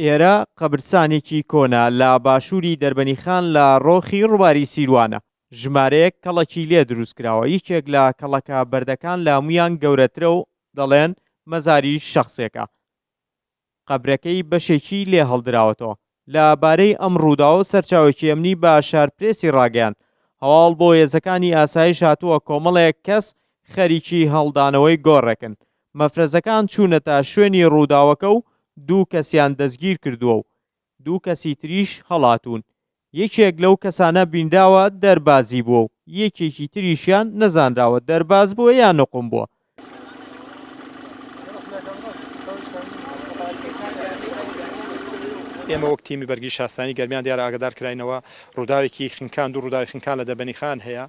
ئێرە قەبرستانێکی کۆنا لە باشووری دەربەنیخان لە ڕۆخی ڕووباری سیروانە. ژمارەیەک کەڵەکی لێ دروستکراوە. یەکێک لە کەڵەکە بەردەکان لە هەمویان گەورەترە و دەڵێن مەزاری شەخسێکە. قەبرەکەی بەشێکی لێ هەڵدراوەتەوە. لەبارەی ئەم ڕووداوە سەرچاوێکی ئەمنی بە شارپرێسی ڕاگەیاند. هەواڵ بۆ هێزەکانی ئاسایش هاتووە کۆمەڵێک کەس خەریکی هەڵدانەوەی گۆڕێکن. مەفرەزەکان چوونەتە شوێنی ڕووداوەکە و 2 کەسیان دەستگیر کردووە و 2 کەسی تریش هەڵاتون. یەکێک لەو کەسانە بینداوە دەربازی بووە و یەکێکی تریشیان نەزانراوە دەرباز بووە یان نقم بووە. ئێمە وەک تیمی بەرگی شاسانی گەرمیان دیارە ئاگادار کراینەوە ڕووداوێکی خنکان و ڕووداوی خنکان لە دەربەنیخان هەیە.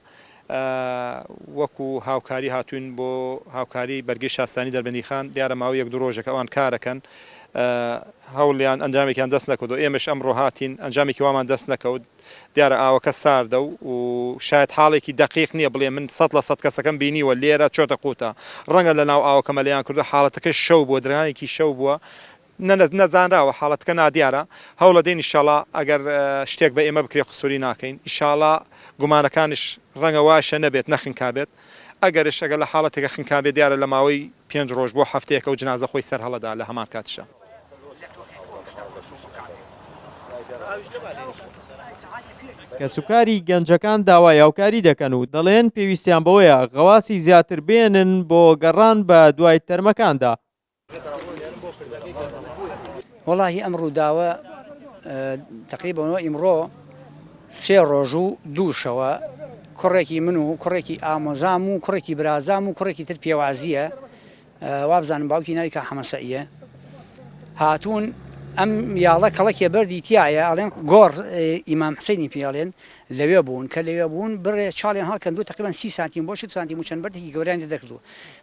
وەکو هاوکاری هاتوون بۆ هاوکاری بەرگی شاسانی دەربەنیخان دیارە ماوەی 1-2 ڕۆژێک ئەوان کارەکەن هەوڵیان ئەنجامێکیان دەست نەکەوت و ئێمەش ئەمڕۆ هاتین ئەنجامێکی وامان دەست نەکەوت. دیارە ئاوەکە ساردە و شاید حاڵێکی دقیق نییە بڵێ من 100% کەسەکەم بینیوە لێرە چۆتە قوتە ڕەنگە لە ناو ئاوەکە مەلیان کردو حاڵەتەکە شەو بووە درانێکی شەو بووە نەزانراوە حاڵەتەکە نادیارە. هەوڵە دێن ئینشاڵڵا ئەگەر شتێک بە ئێمە بکرێ قسووری ناکەین ئینشاڵڵا گومانەکانش ڕەنگە واشە نەبێت نەخنکا بێت. ئەگەرش ئەگەر لە حاڵەتێکە خنکا بێت دیارە لە ماوەی 5 ڕۆژ بۆ هەفتەیەکە و جنازە خۆی سەر هەڵەدا لە هەمان کاتشە. کەسوکاری گەنجەکان داوای هاوکاری دەکەن و دەڵێن پێویستیان بەوەیە غەواسی زیاتر بێنن بۆ گەڕان بە دوای تەرمەکاندا. وەڵاهی ئەم ڕووداوە تقریبەوە ئیمڕۆ 3 ڕۆژ و 2 شەوە کوڕێکی من و کوڕێکی ئامۆزام و کوڕێکی برازام و کوڕێکی تر پێوازیە وابزانم باوکی ناوی کە حەمەسەعیە هاتوون ئەم یاڵە کەڵەکێ بەردی تایە ئەڵێن گۆڕ ئیمام حسینی پێڵێن لەوێ بوون کە لەوێ بوون بڕێ چاڵیان هەڵکەندو تقریبان 30 سانتیم بۆ 6 سانتیم و چەند بەردێکی گەوریان دەکردو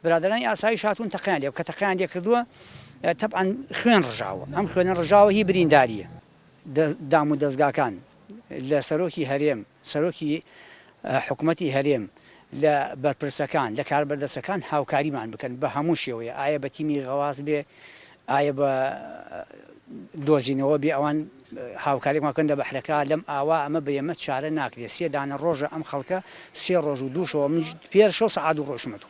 برادرانی ئاسایش هاتوون تەقیان لێ کە تەقیان لێ کردووە تەبعاً خوێن ڕژاوە ئەم خوێنە ڕژاوە هی برینداریە دام و دەستگاکان لە سەرۆکی هەرێم سەرۆکی حکوومەتی هەرێم لە بەرپرسەکان لە کاربەردەستەکان هاوکاریمان بکەن بە هەموو شێوەیە ئایا بە تیمی غەواز بێ ئایا بە دۆزینەوە بێ ئەوان هاوکاریمان بکەن لە بەحرەکە لەم ئاوا ئەمە بە ئێمە چارە ناکرێت 3 دانە ڕۆژە ئەم خەڵکە 3 ڕۆژ و 2 شەوە من پێر 6 سەعات و ڕۆژمەوە.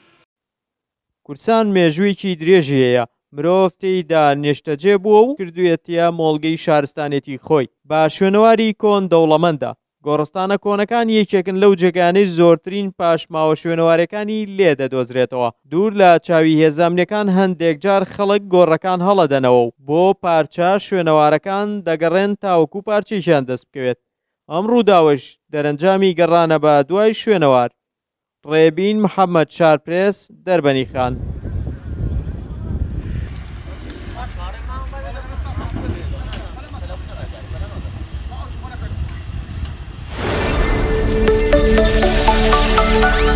کورسان مێژوویەکی درێژی هەیە. مرۆڤ تێیدا نێشتەجێ بووە و کردوێتە مۆڵگەی شارستانێتی خۆی بە شوێنەواری کۆن دەوڵەمەندە. گۆڕستانە کۆنەکان یەکێکن لەو جێگانەی زۆرترین پاشماوە شوێنەوارەکانی لێ دەدۆزرێتەوە. دوور لە چاوی هێزانەکان هەندێک جار خەڵک گۆڕەکان هەڵەدەنەوە و بۆ پارچە شوێنەوارەکان دەگەڕێن تاوەکو پارچەیشیان دەست بکەوێت. ئەم ڕووداوەش دەرەنجامی گەڕانە بە دوای شوێنەوار. ڕێبین محەممەد شارپرێس دەربەنیخان. We'll be right back.